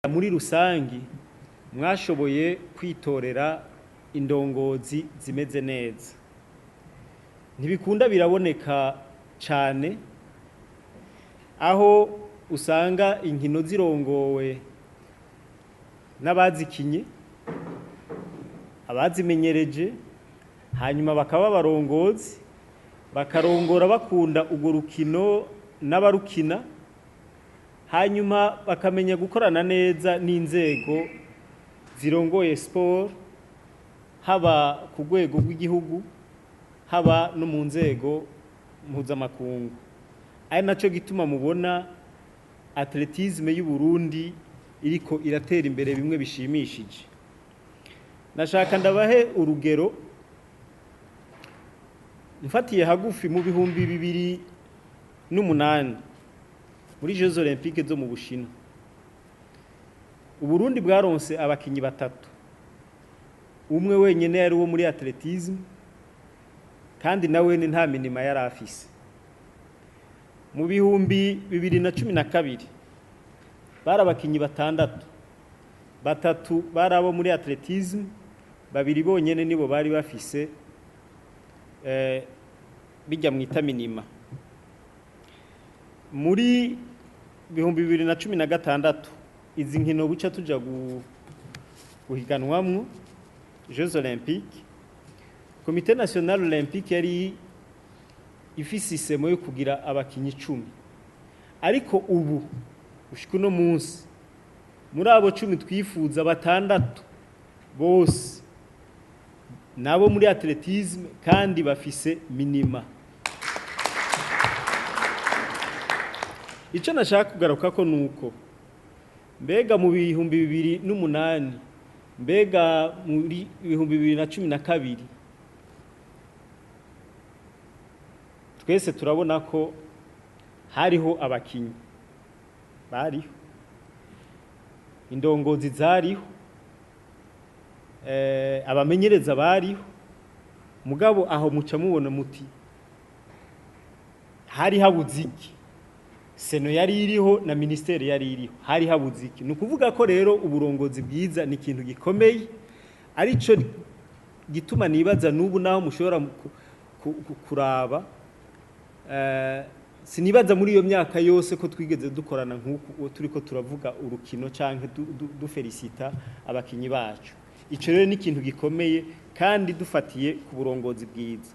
muri rusangi mwashoboye kwitorera indongozi zimeze neza. Ntibikunda biraboneka cyane aho usanga inkino zirongowe n'abazikinye, abazimenyereje, hanyuma bakaba barongozi, bakarongora bakunda urwo rukino n'abarukina, hanyuma bakamenya gukorana neza n'inzego zirongoye sport, haba ku rwego rw'igihugu, haba no mu nzego mpuzamakungu. Ari naco gituma mubona atletisme y'u Burundi iriko iratera imbere bimwe bishimishije. Nashaka ndabahe urugero mfatiye hagufi mu bihumbi 2008 muri Jeux Olympiques zo mu Bushinwa. Uburundi bwaronse abakinyi batatu, umwe wenyene yari wo muri atletisme kandi nawe nta minima yari afise. Mu bihumbi 2012 bari abakinyi batatu bari abo muri atletisme, babiri bonyene nibo bari bafise bijya mwita minima. Muri 2016 izi nkino buca tuja guhiganwamwo Jeux Olympiques, Comité National Olympique yari ifise isemo yo kugira abakinyi 10, ariko ubu ushika no munsi muri abo 10 twifuza batandatu bose nabo muri atletisme kandi bafise minima. Ico nashaka kugaruka ko nuko mbega mu bihumbi 2008 mbega muri 2012 twese turabona ko hariho abakinyi bariho, indongozi zariho, abamenyereza bariho, mugabo aho muca mubona muti hari habuziki, seno yari iriho na ministeri yari iriho, hari habuziki. Nukuvuga ko rero uburongozi bwiza ni ikintu gikomeye, arico gituma nibaza nubu naho mushobora kuraba sinibaza muri iyo myaka yose ko twigeze dukorana nk'uko turiko turavuga urukino canke dufelicita abakinyi bacu. Ico rero ni ikintu gikomeye kandi dufatiye ku burongozi bwiza.